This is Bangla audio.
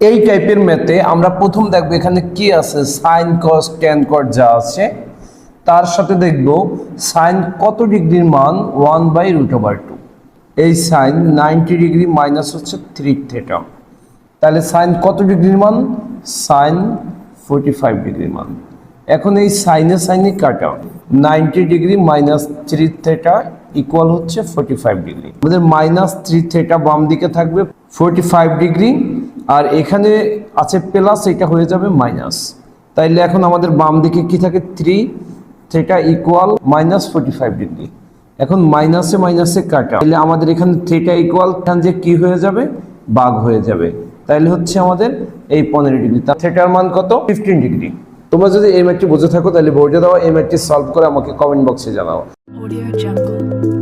এই টাইপের ম্যাথে আমরা প্রথম দেখব এখানে কি আছে, সাইন কস ট্যান কট যা আছে তার সাথে দেখব সাইন কত ডিগ্রির মান 1/√2। এই সাইন 90 ডিগ্রি মাইনাস হচ্ছে 3 থিটা, তাহলে সাইন কত ডিগ্রির মান, সাইন 45 ডিগ্রির মান। এখন এই সাইনে সাইনে কাটা 90 ডিগ্রি মাইনাস 3 থিটা ইকুয়াল হচ্ছে 45 ডিগ্রি। আমাদের মাইনাস 3 থিটা বাম দিকে থাকবে 45 ডিগ্রি, আর এখানে আছে প্লাস, এটা হয়ে যাবে মাইনাস। তাইলে এখন আমাদের বাম দিকে কি থাকে, 3 থিটা ইকুয়াল মাইনাস 45 ডিগ্রি। এখন মাইনাসে মাইনাসে কাটা, তাহলে আমাদের এখানে থিটা ইকুয়াল যে কি হয়ে যাবে, ভাগ হয়ে যাবে। তাইলে হচ্ছে আমাদের এই 15 ডিগ্রি, তার থিটার মান কত, 15 ডিগ্রি। তোমরা যদি এই ম্যাথটি বুঝে থাকো তাহলে বোর্ডে দেওয়া এই ম্যাথটি সলভ করে আমাকে কমেন্ট বক্সে জানাও। Audio Jungle।